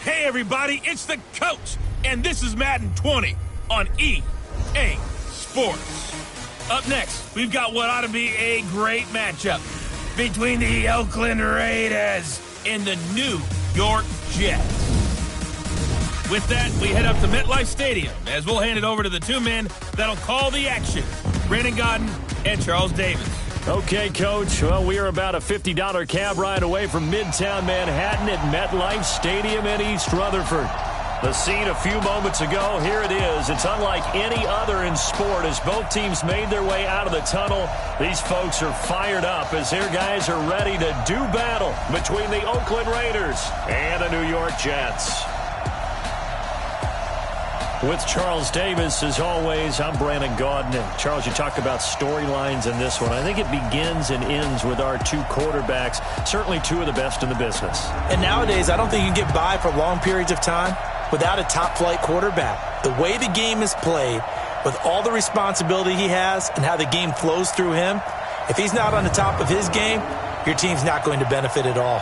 Hey everybody, it's the coach, and this is Madden 20 on EA Sports. Up next, we've got what ought to be a great matchup between the Oakland Raiders and the New York Jets. With that, we head up to MetLife Stadium as we'll hand it over to the two men that'll call the action, Brandon Gaudin and Charles Davis. Okay, Coach. Well, we are about a $50 cab ride away from Midtown Manhattan at MetLife Stadium in East Rutherford. The scene a few moments ago, here it is. It's unlike any other in sport as both teams made their way out of the tunnel. These folks are fired up as their guys are ready to do battle between the Oakland Raiders and the New York Jets. With Charles Davis, as always, I'm Brandon Gaudin. And Charles, you talk about storylines in this one. I think it begins and ends with our two quarterbacks, certainly two of the best in the business. And nowadays, I don't think you can get by for long periods of time without a top-flight quarterback. The way the game is played, with all the responsibility he has and how the game flows through him, if he's not on the top of his game, your team's not going to benefit at all.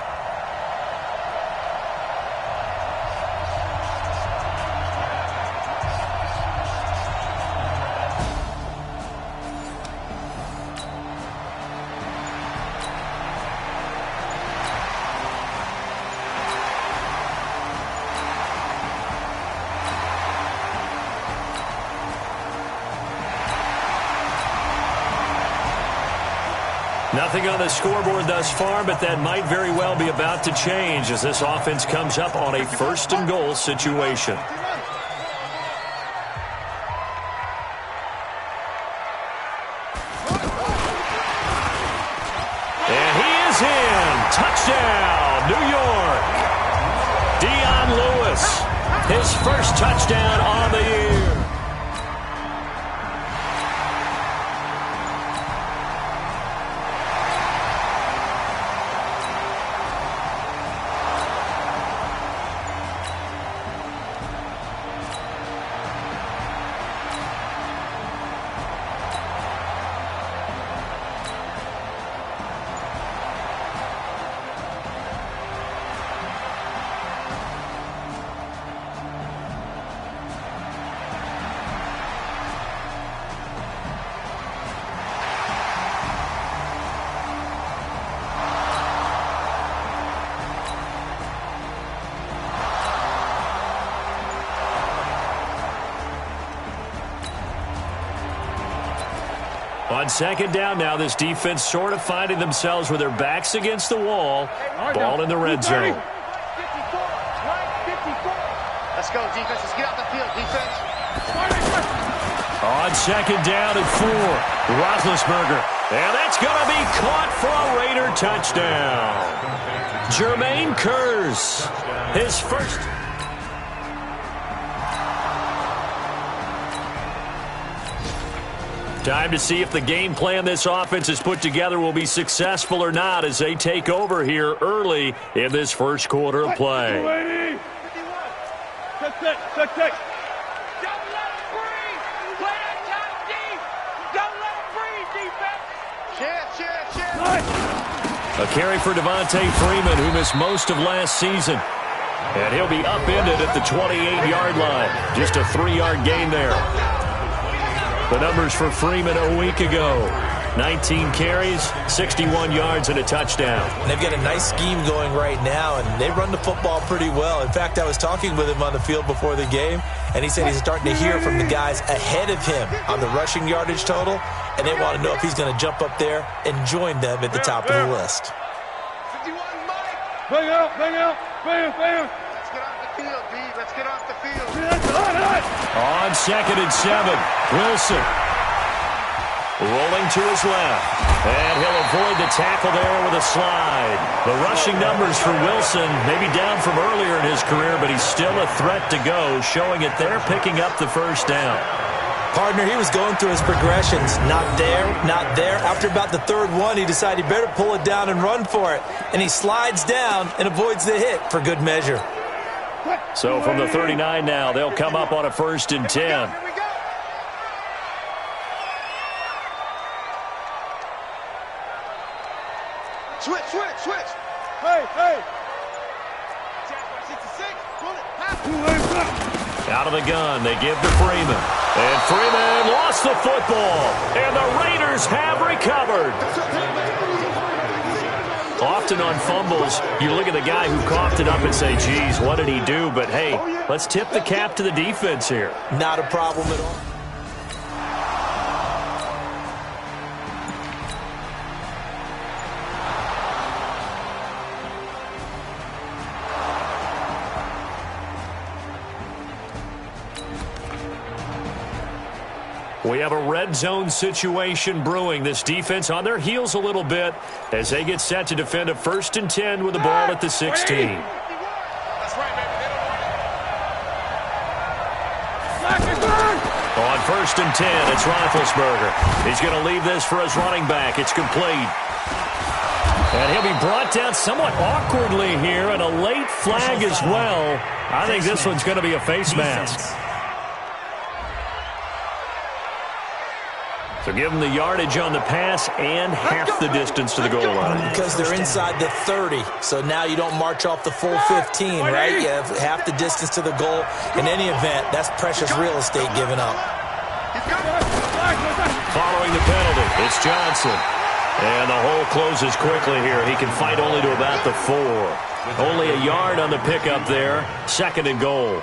Nothing on the scoreboard thus far, but that might very well be about to change as this offense comes up on a first-and-goal situation. And he is in. Touchdown, New York. Dion Lewis, his first touchdown on the year. On second down now, this defense sort of finding themselves with their backs against the wall. Ball in the red zone. Let's go, defense. Let's get out the field, defense. On second down and 4, Roethlisberger. And that's going to be caught for a Raider touchdown. Jermaine Kearse, his first. Time to see if the game plan this offense has put together will be successful or not as they take over here early in this first quarter of play. A carry for Devontae Freeman, who missed most of last season. And he'll be upended at the 28-yard line. Just a 3-yard gain there. The numbers for Freeman a week ago. 19 carries, 61 yards, and a touchdown. They've got a nice scheme going right now, and they run the football pretty well. In fact, I was talking with him on the field before the game, and he said he's starting to hear from the guys ahead of him on the rushing yardage total, and they want to know if he's going to jump up there and join them at the top of the list. Bang out, bang out, bang, bang. Let's get off the field, B. Let's get off the field. On second and 7, Wilson rolling to his left. And he'll avoid the tackle there with a slide. The rushing numbers for Wilson may be down from earlier in his career, but he's still a threat to go, showing it there, picking up the first down. Partner, he was going through his progressions. Not there, not there. After about the third one, he decided he better pull it down and run for it. And he slides down and avoids the hit for good measure. So from the 39 now, they'll come up on a 1st and 10. Switch. Hey. 66, pull it. Out of the gun, they give to Freeman. And Freeman lost the football. And the Raiders have recovered. Often on fumbles, you look at the guy who coughed it up and say, geez, what did he do? But, hey, let's tip the cap to the defense here. Not a problem at all. We have a red zone situation brewing. This defense on their heels a little bit as they get set to defend a 1st and 10 with the ball at the 16. On 1st and 10, it's Roethlisberger. He's going to leave this for his running back. It's complete. And he'll be brought down somewhat awkwardly here, and a late flag as well. I think this one's going to be a face mask. So give them the yardage on the pass and half the distance to the goal line. Because they're inside the 30, so now you don't march off the full 15, right? You have half the distance to the goal. In any event, that's precious real estate given up. Following the penalty, it's Johnson. And the hole closes quickly here. He can fight only to about the 4. Only a yard on the pickup there. 2nd and goal.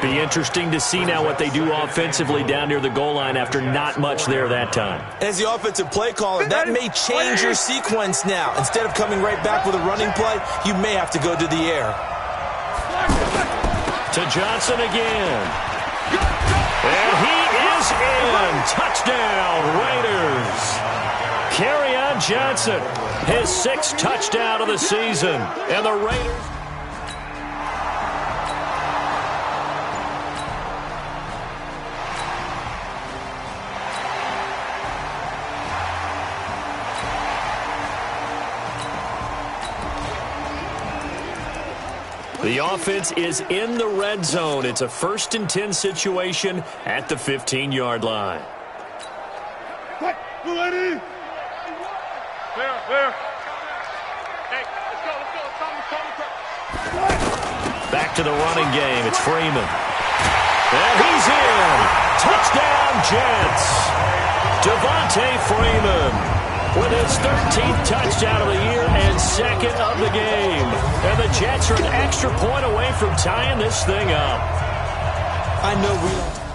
Be interesting to see now what they do offensively down near the goal line after not much there that time. As the offensive play caller, that may change your sequence now. Instead of coming right back with a running play, you may have to go to the air. To Johnson again. And he is in. Touchdown, Raiders. Kerryon Johnson, his 6th touchdown of the season. And the Raiders... The offense is in the red zone. It's a 1st and 10 situation at the 15-yard line. Ready? There. Hey, let's go. Back to the running game. It's Freeman. And he's in. Touchdown, Jets. Devontae Freeman with his 13th touchdown of the year and 2nd of the game. And the Jets are an extra point away from tying this thing up. I know we don't.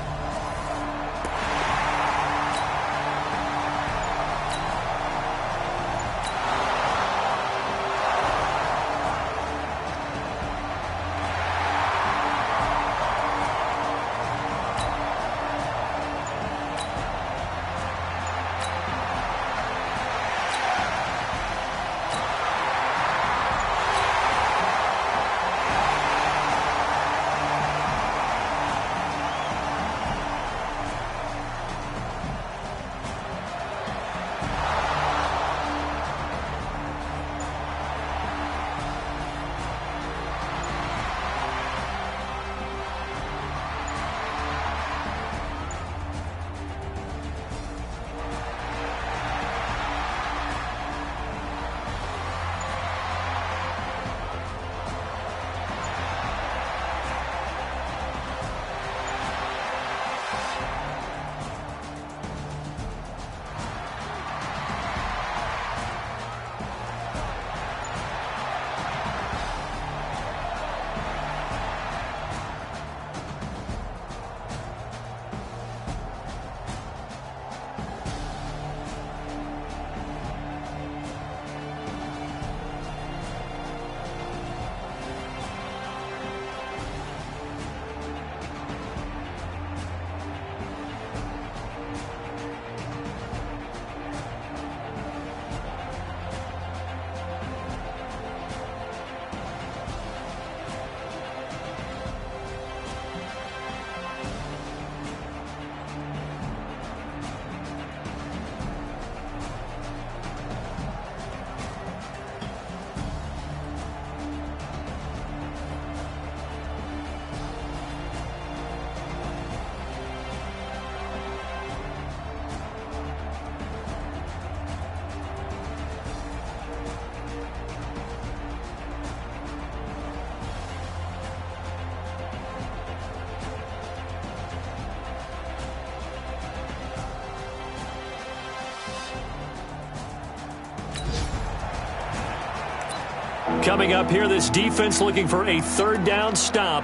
Coming up here, this defense looking for a third down stop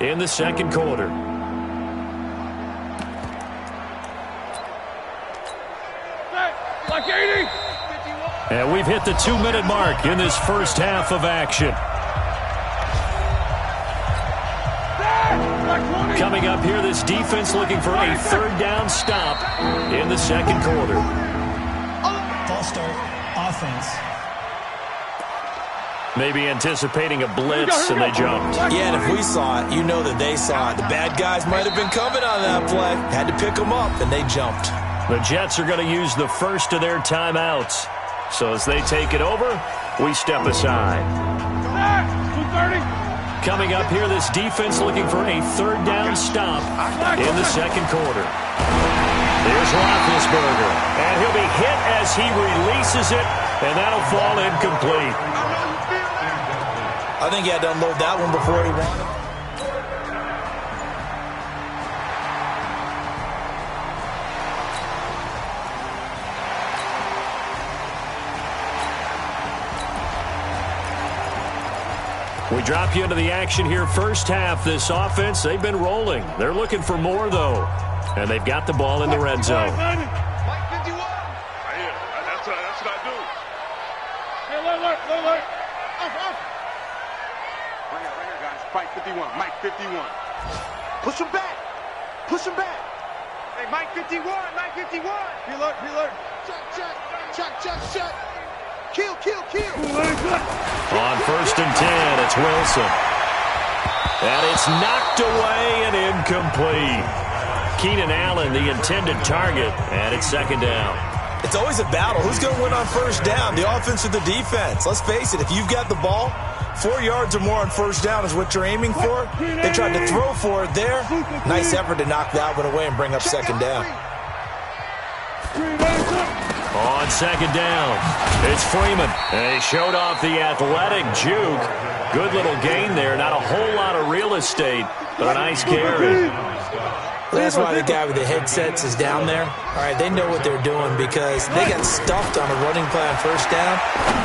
in the second quarter. Like 80. And we've hit the 2-minute mark in this first half of action. Coming up here, this defense looking for a third down stop in the second quarter. False start, offense. Maybe anticipating a blitz, and they jumped. Yeah, and if we saw it, you know that they saw it. The bad guys might have been coming on that play. Had to pick them up, and they jumped. The Jets are going to use the first of their timeouts. So as they take it over, we step aside. 230. Coming up here, this defense looking for a third down stop in the second quarter. Here's Roethlisberger, and he'll be hit as he releases it, and that'll fall incomplete. I think he had to unload that one before he ran. We drop you into the action here first half. This offense, they've been rolling. They're looking for more, though. And they've got the ball in the red zone. Mike 51. That's what I do. Hey, look. Off. Right here, guys. Mike 51. Mike 51. Push him back. Hey, Mike 51. Preload. Check. Kill. On first and 10, it's Wilson. And it's knocked away and incomplete. Keenan Allen, the intended target, and it's second down. It's always a battle. Who's going to win on first down, the offense or the defense? Let's face it, if you've got the ball, 4 yards or more on first down is what you're aiming for. They tried to throw for it there. Nice effort to knock that one away and bring up second down. On second down, it's Freeman. And he showed off the athletic juke. Good little gain there. Not a whole lot of real estate, but a nice carry. That's why the guy with the headsets is down there. All right, they know what they're doing because they got stuffed on a running play on first down.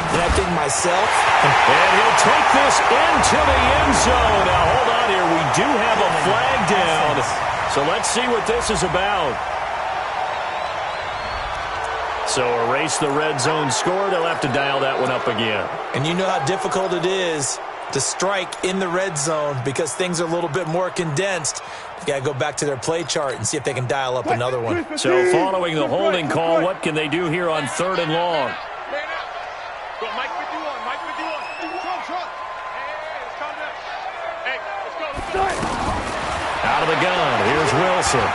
And I think myself. And he'll take this into the end zone. Now, hold on here. We do have a flag down. So let's see what this is about. So erase the red zone score. They'll have to dial that one up again. And you know how difficult it is to strike in the red zone because things are a little bit more condensed. You got to go back to their play chart and see if they can dial up another one. So following the holding call, what can they do here on third and long? Go, Mike 51. Hey, let's calm down. Hey, let's go. Out of the gun, here's Wilson.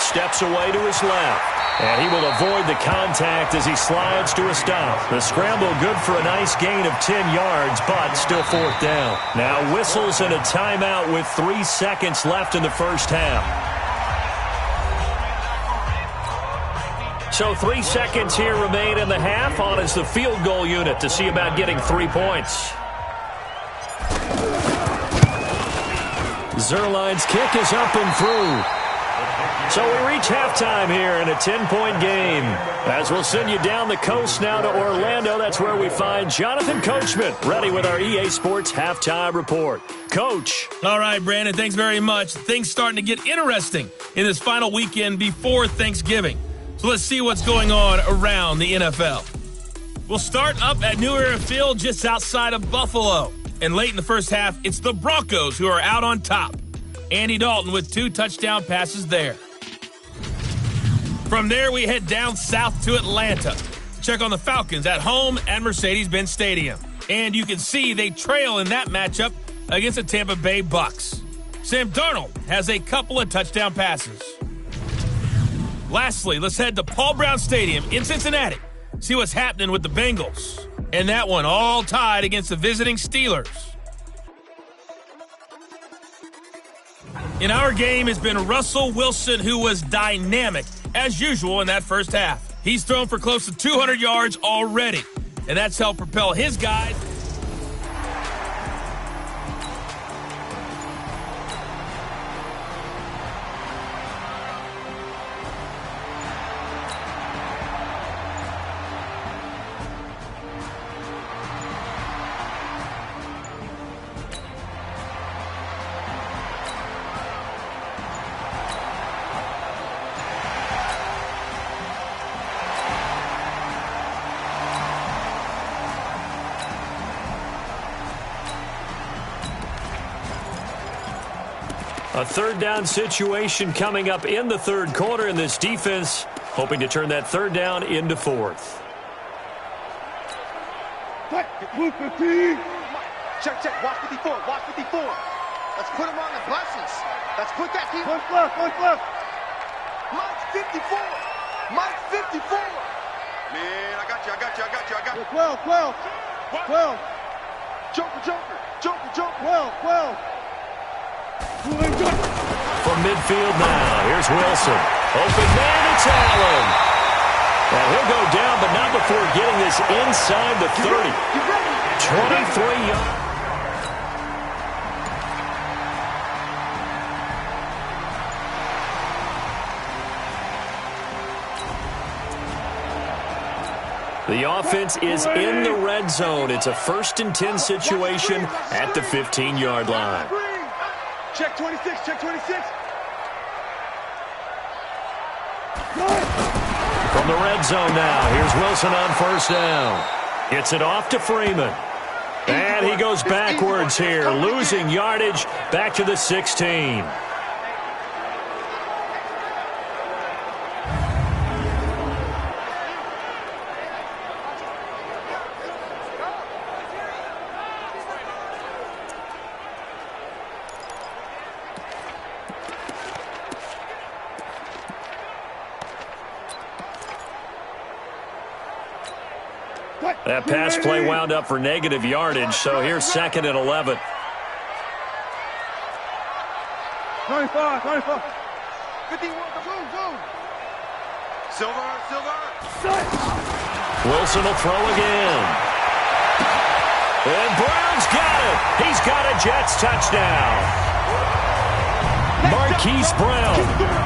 Steps away to his left, and he will avoid the contact as he slides to a stop. The scramble good for a nice gain of 10 yards, but still fourth down. Now whistles and a timeout with 3 seconds left in the first half. So 3 seconds here remain in the half. On is the field goal unit to see about getting 3 points. Zerline's kick is up and through. So we reach halftime here in a 10-point game. As we'll send you down the coast now to Orlando, that's where we find Jonathan Coachman, ready with our EA Sports Halftime Report. Coach. All right, Brandon, thanks very much. Things starting to get interesting in this final weekend before Thanksgiving. So let's see what's going on around the NFL. We'll start up at New Era Field just outside of Buffalo. And late in the first half, it's the Broncos who are out on top. Andy Dalton with 2 touchdown passes there. From there, we head down south to Atlanta. Check on the Falcons at home at Mercedes-Benz Stadium. And you can see they trail in that matchup against the Tampa Bay Bucks. Sam Darnold has a couple of touchdown passes. Lastly, let's head to Paul Brown Stadium in Cincinnati. See what's happening with the Bengals. And that one all tied against the visiting Steelers. In our game has been Russell Wilson, who was dynamic, as usual, in that first half. He's thrown for close to 200 yards already, and that's helped propel his guys. A third down situation coming up in the third quarter, and this defense hoping to turn that third down into fourth. Check, check. Watch 54. Watch 54. Let's put him on the buses. Let's put that team. One left. Mike's 54. Mike's 54. Man, I got you. 12. Joker. 12. From midfield now, here's Wilson. Open man, it's Allen. And he'll go down, but not before getting this inside the 30. 23 yards. The offense is in the red zone. It's a 1st and 10 situation at the 15-yard line. Check 26. From the red zone now, here's Wilson on 1st down. Gets it off to Freeman. And he goes backwards here, losing yardage back to the 16. That pass play wound up for negative yardage, so here's 2nd and 11. 25. 51, go. Silver. Wilson will throw again. And Brown's got it. He's got a Jets touchdown. Marquise Brown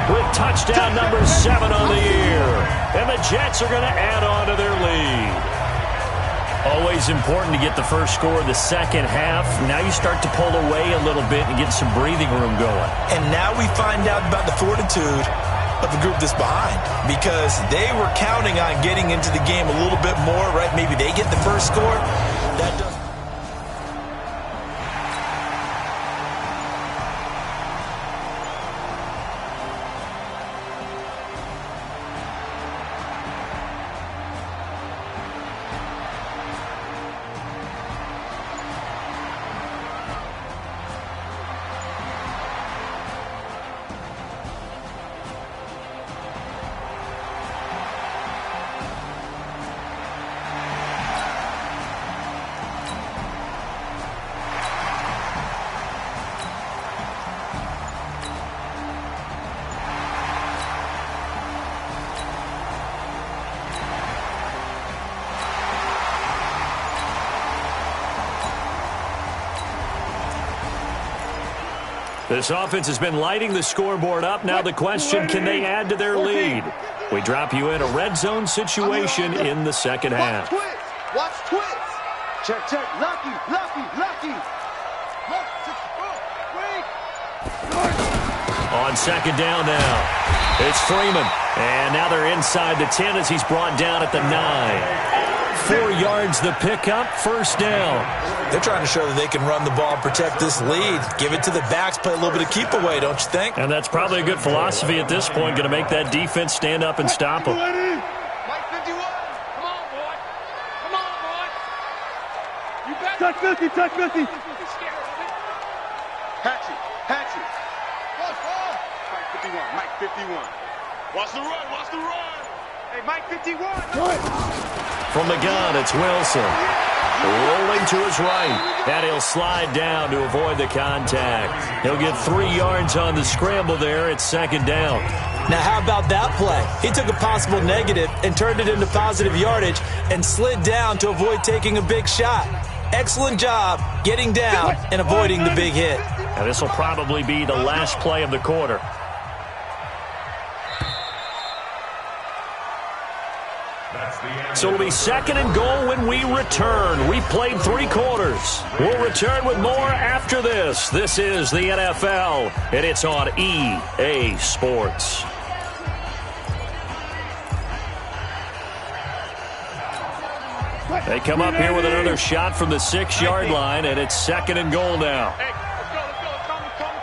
with touchdown number 7 on the year. And the Jets are going to add on to their lead. Always important to get the first score of the second half. Now you start to pull away a little bit and get some breathing room going. And now we find out about the fortitude of the group that's behind, because they were counting on getting into the game a little bit more, right? Maybe they get the first score. That doesn't. This offense has been lighting the scoreboard up. Now the question, can they add to their lead? We drop you in a red zone situation in the second half. Watch twist. Check. Lucky. On 2nd down now, it's Freeman. And now they're inside the 10 as he's brought down at the 9. 4 yards the pickup, 1st down. They're trying to show that they can run the ball and protect this lead. Give it to the backs, play a little bit of keep away, don't you think? And that's probably a good philosophy at this point, going to make that defense stand up and stop them. Mike 51. Come on, boy. You got Touch 50. Hatchet. Mike 51. Watch the run. Hey, Mike 51. From the gun, it's Wilson. Rolling to his right. And he'll slide down to avoid the contact. He'll get 3 yards on the scramble there. It's 2nd down. Now, how about that play? He took a possible negative and turned it into positive yardage and slid down to avoid taking a big shot. Excellent job getting down and avoiding the big hit. And this will probably be the last play of the quarter. So it'll be 2nd and goal when we return. We've played 3 quarters. We'll return with more after this. This is the NFL, and it's on EA Sports. They come up here with another shot from the 6-yard line, and it's 2nd and goal now. Hey, let's go. Calm the crowd.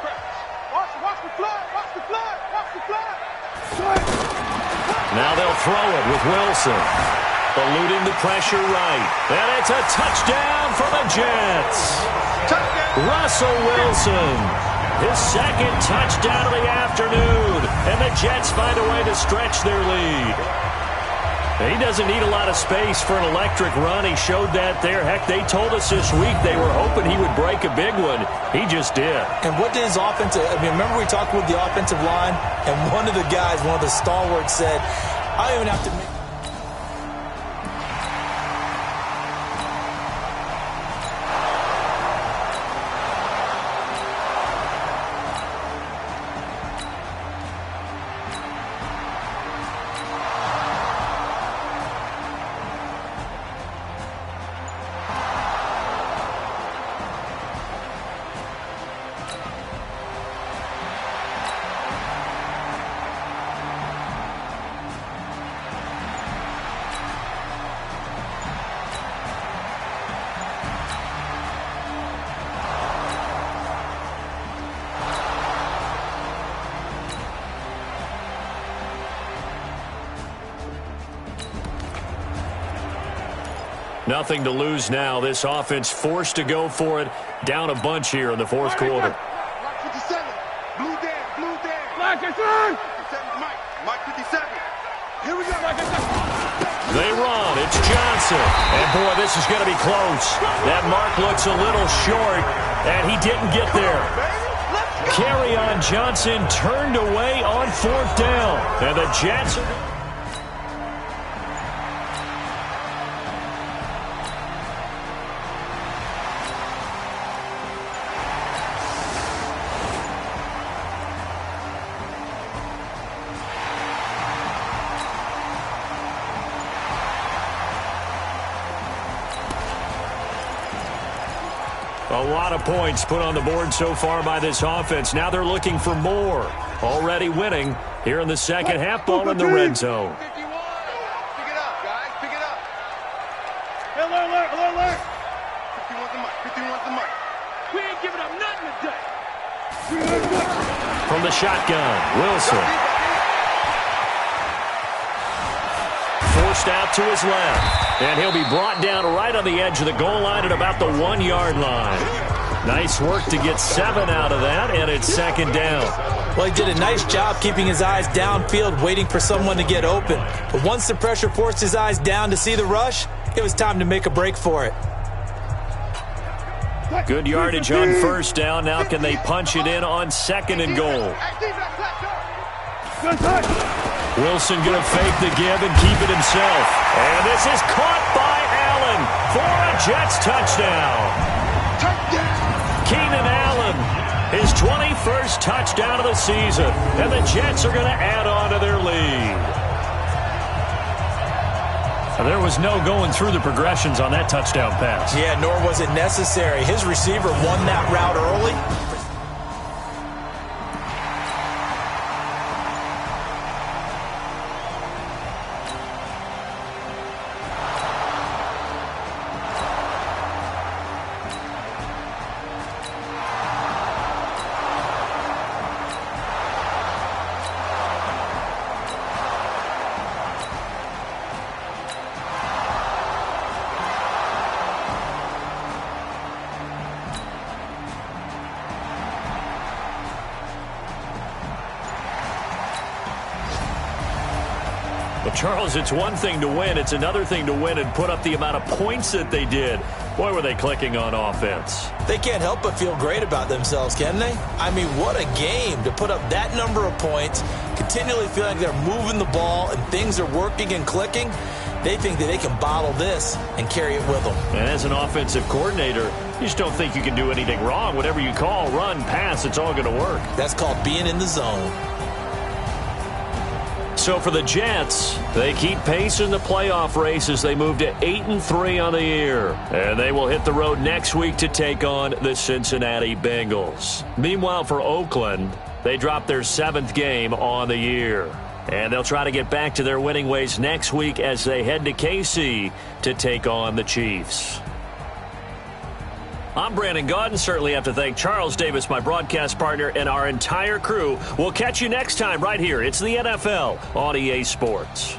Now they'll throw it with Wilson. Eluding the pressure right. And it's a touchdown for the Jets. Russell Wilson, his second touchdown of the afternoon. And the Jets find a way to stretch their lead. He doesn't need a lot of space for an electric run. He showed that there. Heck, they told us this week they were hoping he would break a big one. He just did. And what did his offensive, remember we talked with the offensive line, and one of the guys, one of the stalwarts said, I don't even have to make. Nothing to lose now. This offense forced to go for it. Down a bunch here in the fourth quarter. Mike 57. Blue Dan. Blue Dan. Mike 57. Mike 57. Here we go. They run. It's Johnson. And, boy, this is going to be close. That mark looks a little short, and he didn't get there. Kerryon Johnson turned away on fourth down. And the Jets are... A lot of points put on the board so far by this offense. Now they're looking for more. Already winning here in the second half, ball in the red zone. 51. Pick it up, guys. Pick it up. Alert. 51's the mic. 51's the mic. We ain't giving up nothing today. From the shotgun, Wilson. Forced out to his left. And he'll be brought down right on the edge of the goal line at about the 1 yard line. Nice work to get 7 out of that, and it's second down. Well, he did a nice job keeping his eyes downfield, waiting for someone to get open. But once the pressure forced his eyes down to see the rush, it was time to make a break for it. Good yardage on first down. Now can they punch it in on second and goal? Wilson going to fake the give and keep it himself. And this is caught by Allen for a Jets touchdown. Keenan Allen, his 21st touchdown of the season. And the Jets are going to add on to their lead. There was no going through the progressions on that touchdown pass. Yeah, nor was it necessary. His receiver won that route early. But, Charles, it's one thing to win. It's another thing to win and put up the amount of points that they did. Boy, were they clicking on offense. They can't help but feel great about themselves, can they? I mean, what a game to put up that number of points, continually feeling like they're moving the ball and things are working and clicking. They think that they can bottle this and carry it with them. And as an offensive coordinator, you just don't think you can do anything wrong. Whatever you call, run, pass, it's all going to work. That's called being in the zone. So for the Jets, they keep pace in the playoff race as they move to 8-3 on the year. And they will hit the road next week to take on the Cincinnati Bengals. Meanwhile, for Oakland, they dropped their 7th game on the year. And they'll try to get back to their winning ways next week as they head to KC to take on the Chiefs. I'm Brandon Gaudin. Certainly have to thank Charles Davis, my broadcast partner, and our entire crew. We'll catch you next time right here. It's the NFL on EA Sports.